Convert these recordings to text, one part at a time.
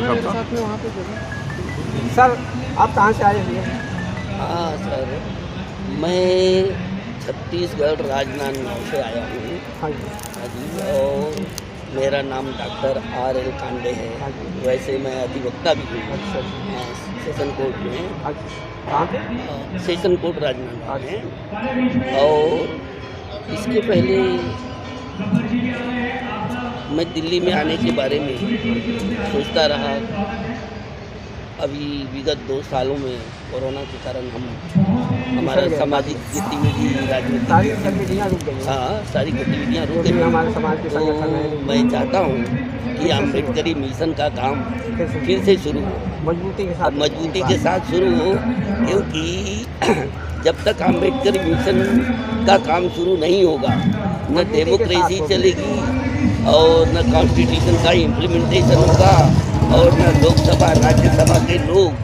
सबका। साथ में वहाँ पे जगह। सर आप कहाँ से आए हुए हैं? हाँ सर, मैं छत्तीसगढ़ राजनांदगांव से आया हूँ। हाँ जी। हाँ जी, और मेरा नाम डॉक्टर R.L. कांडे हाँ है। जी। वैसे मैं अधिवक्ता भी हूँ। अच्छा जी। हाँ, सेशन कोर्ट में, अच्छा कहाँ पे? सेशन कोर्ट राजनांदगांव में। और इसके पहले मैं दिल्ली में आने के बारे में सोचता रहा। अभी विगत 2 सालों में कोरोना के कारण हमारा पिछड़ गए सामाजिक गतिविधि, सारी राजनीतिक गतिविधियाँ रुक गई हैं। हाँ, सारी गतिविधियाँ रुक जो भी गई। हमारे समाज के तो संगठन हैं मैं चाहता हूँ कि अम्बेडकरी मिशन का काम फिर से शुरू हो, मजबूती के और साथ मजबूती के साथ शुरू हो, क्योंकि जब तक अम्बेडकरी मिशन का काम शुरू नहीं होगा, न डेमोक्रेसी चलेगी और न कॉन्स्टिट्यूशन का इम्प्लीमेंटेशन होगा, और न लोकसभा राज्यसभा के लोग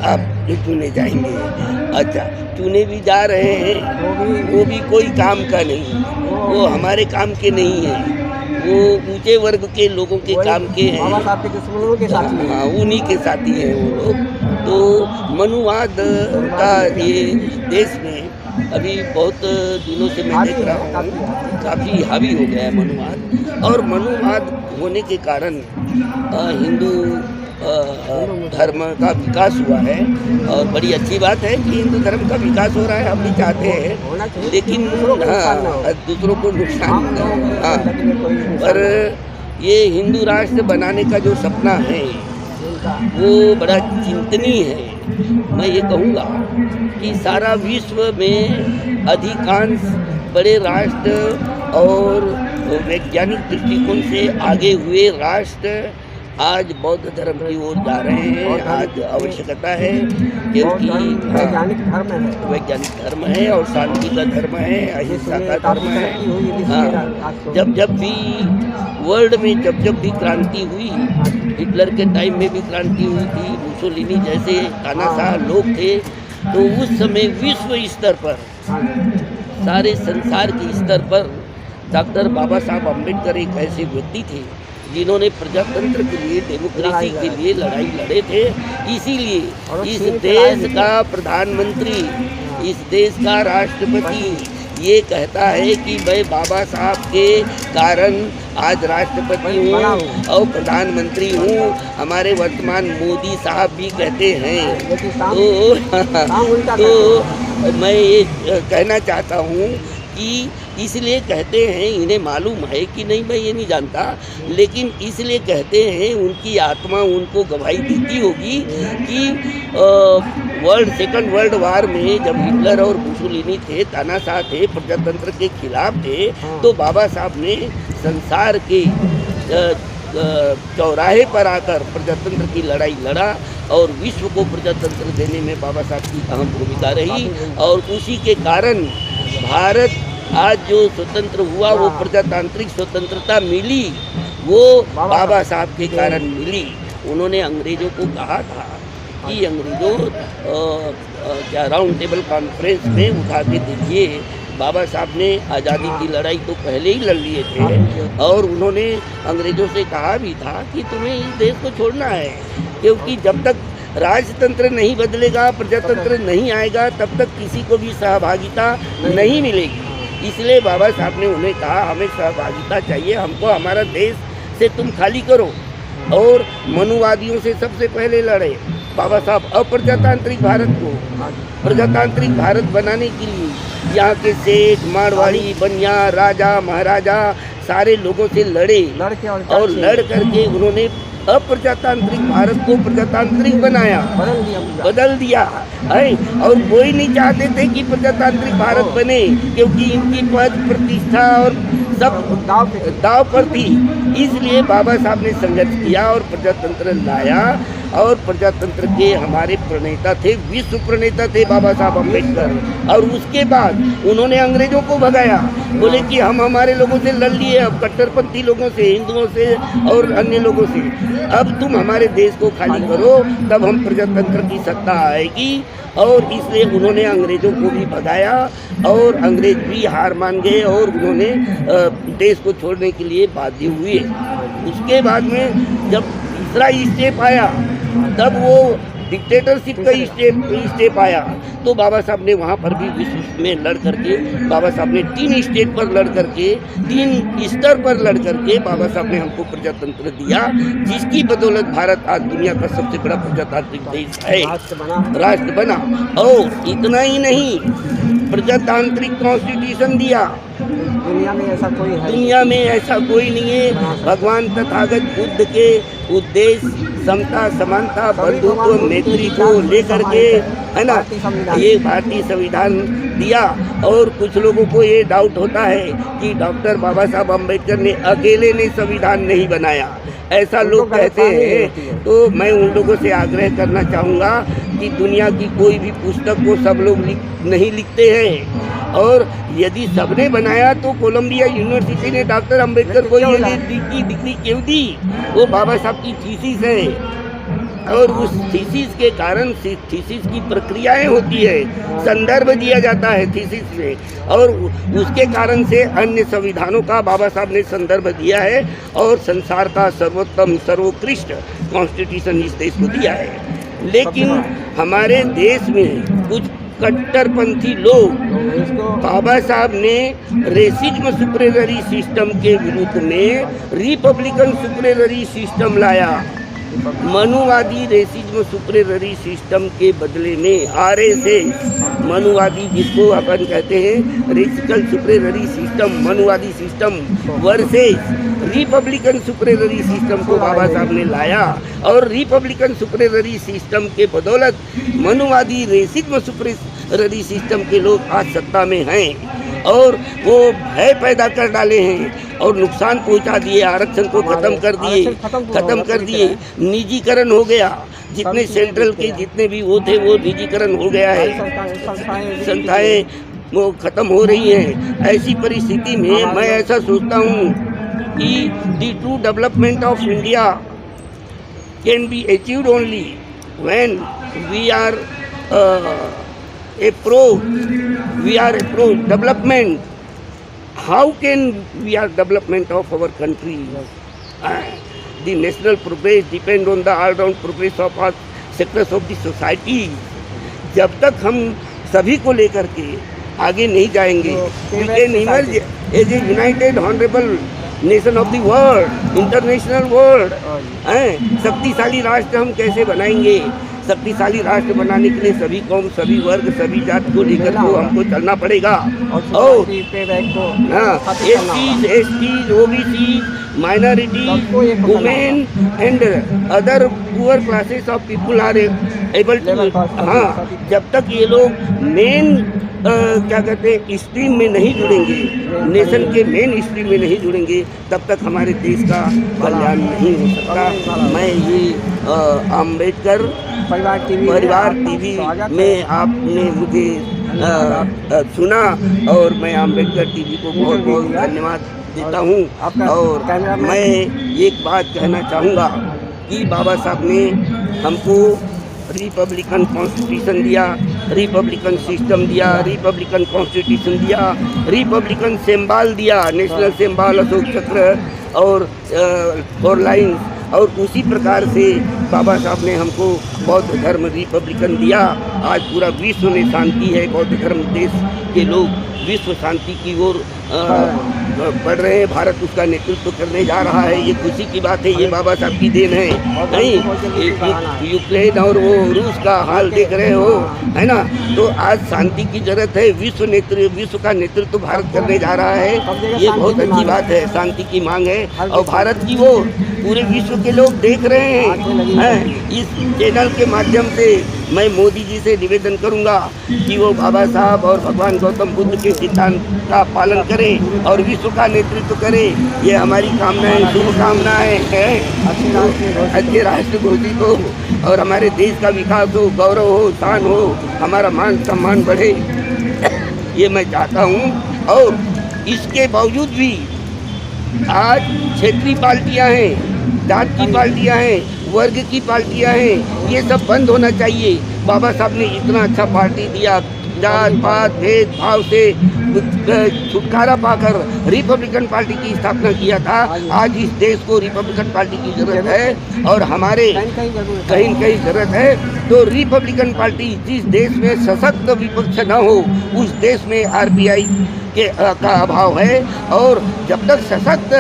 अब चुने जाएंगे। अच्छा, चुने भी जा रहे हैं, वो भी कोई काम का नहीं, वो हमारे काम के नहीं है, वो ऊंचे वर्ग के लोगों के काम के हैं। बाबा साहब के दुश्मनों के साथ में। हाँ, उन्हीं के साथी हैं वो लोग। तो मनुवाद का ये देश में अभी बहुत दिनों से मैं देख रहा हूँ, काफ़ी हावी हो गया है मनुवाद। और मनुवाद होने के कारण हिंदू धर्म का विकास हुआ है, और बड़ी अच्छी बात है कि हिंदू धर्म का विकास हो रहा है, हम भी चाहते हैं, लेकिन हाँ, दूसरों को नुकसान न हो। हाँ, पर ये हिंदू राष्ट्र बनाने का जो सपना है वो बड़ा चिंतनीय है। मैं ये कहूँगा कि सारा विश्व में अधिकांश बड़े राष्ट्र और वैज्ञानिक दृष्टिकोण से आगे हुए राष्ट्र आज बौद्ध धर्म की ओर जा रहे हैं। आज आवश्यकता है, क्योंकि वैज्ञानिक धर्म है और शांति का धर्म है, अहिंसा का धर्म है। हाँ, जब भी वर्ल्ड में जब भी क्रांति हुई, हिटलर के टाइम में भी क्रांति हुई थी, मुसोलिनी जैसे तानाशाह लोग थे, तो उस समय विश्व स्तर पर, सारे संसार के स्तर पर डॉक्टर बाबा साहब अम्बेडकर एक ऐसे व्यक्ति थे जिन्होंने प्रजातंत्र के लिए, डेमोक्रेसी के लिए लड़ाई लड़े थे। इसीलिए इस देश का प्रधानमंत्री, इस देश का राष्ट्रपति ये कहता है कि मैं बाबा साहब के कारण आज राष्ट्रपति हूँ और प्रधानमंत्री हूँ। हमारे वर्तमान मोदी साहब भी कहते हैं। तो मैं ये कहना चाहता हूँ कि इसलिए कहते हैं, इन्हें मालूम है कि नहीं मैं ये नहीं जानता, लेकिन इसलिए कहते हैं उनकी आत्मा उनको गवाही देती होगी कि सेकंड वर्ल्ड वार में जब हिटलर और मुसोलिनी थे, तानाशाह थे, प्रजातंत्र के खिलाफ थे, तो बाबा साहब ने संसार के चौराहे पर आकर प्रजातंत्र की लड़ाई लड़ा, और विश्व को प्रजातंत्र देने में बाबा साहब की अहम भूमिका रही। और उसी के कारण भारत आज जो स्वतंत्र हुआ, वो प्रजातांत्रिक स्वतंत्रता मिली, वो बाबा साहब के कारण मिली। उन्होंने अंग्रेजों को कहा था कि अंग्रेजों क्या राउंड टेबल कॉन्फ्रेंस में उठा के देखिए, बाबा साहब ने आज़ादी की लड़ाई तो पहले ही लड़ लिए थे, और उन्होंने अंग्रेजों से कहा भी था कि तुम्हें इस देश को छोड़ना है, क्योंकि जब तक राजतंत्र नहीं बदलेगा, प्रजातंत्र नहीं आएगा, तब तक किसी को भी सहभागिता नहीं मिलेगी। इसलिए बाबा साहब ने उन्हें कहा, हमें सहभागिता चाहिए, हमको हमारा देश से तुम खाली करो। और मनुवादियों से सबसे पहले लड़े बाबा साहब। अप्रजातांत्रिक भारत को प्रजातांत्रिक भारत बनाने के लिए यहाँ के सेठ, मारवाड़ी, बनिया, राजा, महाराजा सारे लोगों से लड़े, और लड़ करके उन्होंने अप्रजातांत्रिक भारत को प्रजातांत्रिक बनाया, बदल दिया है। और कोई नहीं चाहते थे कि प्रजातांत्रिक भारत बने, क्योंकि इनकी पद प्रतिष्ठा और सब दाव पर थी। इसलिए बाबा साहब ने संघर्ष किया और प्रजातंत्र लाया, और प्रजातंत्र के हमारे प्रणेता थे, विश्व प्रणेता थे बाबा साहब अम्बेडकर। और उसके बाद उन्होंने अंग्रेजों को भगाया, बोले कि हम हमारे लोगों से लड़ लिए, अब कट्टरपंथी लोगों से, हिंदुओं से और अन्य लोगों से, अब तुम हमारे देश को खाली करो, तब हम प्रजातंत्र की सत्ता आएगी। और इसलिए उन्होंने अंग्रेजों को भी भगाया, और अंग्रेज भी हार मान गए, और उन्होंने देश को छोड़ने के लिए बाध्य हुए। उसके बाद में जब दूसरा स्टेप आया, तब वो डिक्टेटरशिप का स्टेप आया, तो बाबा साहब ने वहाँ पर भी विश्व में लड़ करके, बाबा साहब ने 3 स्टेट पर लड़ करके, 3 स्तर पर लड़ करके बाबा साहब ने हमको प्रजातंत्र दिया, जिसकी बदौलत भारत आज दुनिया का सबसे बड़ा प्रजातांत्रिक देश है, राष्ट्र बना। और इतना ही नहीं, प्रजातांत्रिक कॉन्स्टिट्यूशन दिया। दुनिया में ऐसा कोई है, दुनिया में ऐसा कोई नहीं है। भगवान तथागत बुद्ध के उद्देश्य समता, समानता, बंधुत्व, मैत्री को लेकर के, है ना, ये भारतीय संविधान दिया। और कुछ लोगों को ये डाउट होता है कि डॉक्टर बाबा साहब अम्बेडकर ने अकेले ने संविधान नहीं बनाया, ऐसा लोग कहते हैं। तो मैं उन लोगों से आग्रह करना चाहूँगा कि दुनिया की कोई भी पुस्तक को सब लोग नहीं लिखते हैं, और यदि सबने बनाया तो कोलंबिया यूनिवर्सिटी ने डॉक्टर अम्बेडकर को ये डिग्री क्यों दी? वो बाबा साहब की थीसिस है, और उस थीसिस के कारण थीसिस की प्रक्रियाएं होती है, संदर्भ दिया जाता है थीसिस में, और उसके कारण से अन्य संविधानों का बाबा साहब ने संदर्भ दिया है, और संसार का सर्वोत्तम सर्वोत्कृष्ट कॉन्स्टिट्यूशन इस देश को दिया है। लेकिन हमारे देश में कुछ कट्टरपंथी लोग, बाबा साहब ने रेसिज्म सुपरेलरी सिस्टम के विरुद्ध में रिपब्लिकन सुपरेलरी सिस्टम लाया। मनुवादी रेसिज्म सुपरेलरी सिस्टम के बदले में आरएसएस, मनुवादी जिसको अपन कहते हैं रेसिकल सुपरेलरी सिस्टम, मनुवादी सिस्टम वर्सेस रिपब्लिकन सुपरेलरी सिस्टम को बाबा साहब ने लाया, और रिपब्लिकन सुपरेलरी सिस्टम के बदौलत मनुवादी रेसिज्म सुपरेलरी सिस्टम के लोग आज सत्ता में हैं, और वो भय पैदा कर डाले हैं और नुकसान पहुंचा दिए, आरक्षण को खत्म कर दिए, निजीकरण हो गया, जितने सेंट्रल के जितने भी वो थे वो निजीकरण हो गया है, संस्थाएं वो खत्म हो रही हैं। ऐसी परिस्थिति में मैं ऐसा सोचता हूँ कि the true development of India can be achieved only when we are a pro development. How can we are development of our country? The national progress depend on the all-round progress of all sectors of the society. जब तक हम सभी को लेकर के आगे नहीं जाएंगे, we can emerge as a united honorable nation of the world, international world. शक्तिशाली राष्ट्र हम कैसे बनाएंगे? शक्तिशाली राष्ट्र बनाने के लिए सभी कौम, सभी वर्ग, सभी जाति को लेकर को हमको चलना पड़ेगा। और ST, OBC, minority, women and other poor classes of people are able to, हाँ, जब तक ये लोग मेन क्या कहते हैं स्ट्रीम में नहीं जुड़ेंगे, नेशन के मेन स्ट्रीम में नहीं जुड़ेंगे, तब तक हमारे देश का कल्याण नहीं हो सकता। मैं ये अम्बेडकर परिवार टीवी में आपने मुझे सुना, और मैं अम्बेडकर टीवी को बहुत बहुत धन्यवाद देता हूँ। और मैं एक बात कहना चाहूँगा कि बाबा साहब ने हमको रिपब्लिकन कॉन्स्टिट्यूशन दिया, रिपब्लिकन सिस्टम दिया, रिपब्लिकन कॉन्स्टिट्यूशन दिया, रिपब्लिकन सिंबल दिया, नेशनल सिंबल अशोक चक्र और 4 लाइन्स, और उसी प्रकार से बाबा साहब ने हमको बौद्ध धर्म रिपब्लिकन दिया। आज पूरा विश्व में शांति है, बौद्ध धर्म देश के लोग विश्व शांति की ओर बढ़ रहे हैं, भारत उसका नेतृत्व करने जा रहा है। ये खुशी की बात है, ये बाबा साहब की देन है। नहीं, यूक्रेन और वो रूस का हाल देख रहे हो, है ना, तो आज शांति की जरूरत है। विश्व का नेतृत्व भारत करने जा रहा है, ये बहुत अच्छी बात है, शांति की मांग है, और भारत की वो पूरे विश्व के लोग देख रहे हैं। इस चैनल के माध्यम से मैं मोदी जी से निवेदन करूंगा कि वो बाबा साहब और भगवान गौतम बुद्ध के सिद्धांत का पालन करें और विश्व का नेतृत्व करें। ये हमारी कामनाएं, शुभकामनाएं हैं। अच्छे राष्ट्र घोषित हो और हमारे देश का विकास हो, गौरव हो, शान हो, हमारा मान सम्मान बढ़े, ये मैं चाहता हूँ। और इसके बावजूद भी आज क्षेत्रीय पार्टियां हैं, जात की पार्टियां हैं, वर्ग की पार्टियां हैं, ये सब बंद होना चाहिए। बाबा साहब ने इतना अच्छा पार्टी दिया, जात पात भेदभाव से छुटकारा पाकर रिपब्लिकन पार्टी की स्थापना किया था। आज इस देश को रिपब्लिकन पार्टी की जरूरत है और हमारे कहीं कहीं जरूरत है। तो रिपब्लिकन पार्टी जिस देश में सशक्त विपक्ष न हो उस देश में आरपीआई का अभाव है, और जब तक सशक्त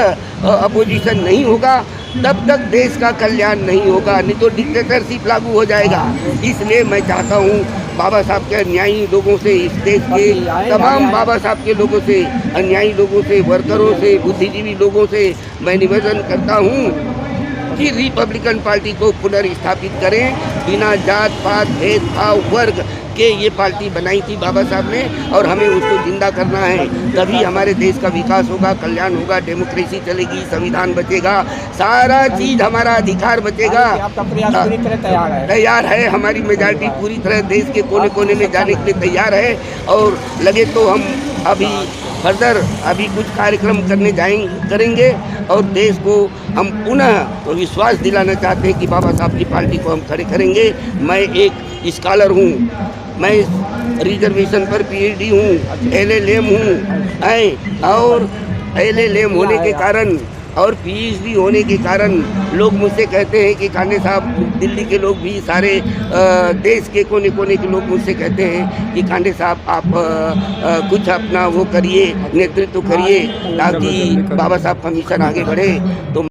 अपोजिशन नहीं होगा तब तक देश का कल्याण नहीं होगा, नहीं तो डिक्टेटरशिप लागू हो जाएगा। इसलिए मैं चाहता हूँ बाबा साहब के अन्यायी लोगों से, इस देश के तमाम बाबा साहब के लोगों से, अन्यायी लोगों से, वर्करों से, बुद्धिजीवी लोगों से मैं निवेदन करता हूँ कि रिपब्लिकन पार्टी को पुनर्स्थापित करें। बिना जात पात भेदभाव वर्ग के ये पार्टी बनाई थी बाबा साहब ने, और हमें उसको जिंदा करना है। तभी हमारे देश का विकास होगा, कल्याण होगा, डेमोक्रेसी चलेगी, संविधान बचेगा, सारा चीज हमारा अधिकार बचेगा। आपका प्रयास पूरी तरह तैयार है? तैयार है, हमारी मेजॉरिटी पूरी तरह देश के कोने कोने में जाने के लिए तैयार है। और लगे तो हम अभी फर्दर कुछ कार्यक्रम करेंगे और देश को हम पुनः विश्वास दिलाना चाहते हैं कि बाबा साहब की पार्टी को हम खड़े करेंगे। मैं एक स्कॉलर हूँ, मैं रिजर्वेशन पर पीएचडी हूँ, एलएलएम हूँ, और एलएलएम होने के कारण और पीएचडी होने के कारण लोग मुझसे कहते हैं कि खाने साहब, दिल्ली के लोग भी, सारे देश के कोने कोने के लोग मुझसे कहते हैं कि खांडे साहब आप कुछ अपना वो करिए, नेतृत्व करिए ताकि बाबा साहब का मिशन आगे बढ़े। तो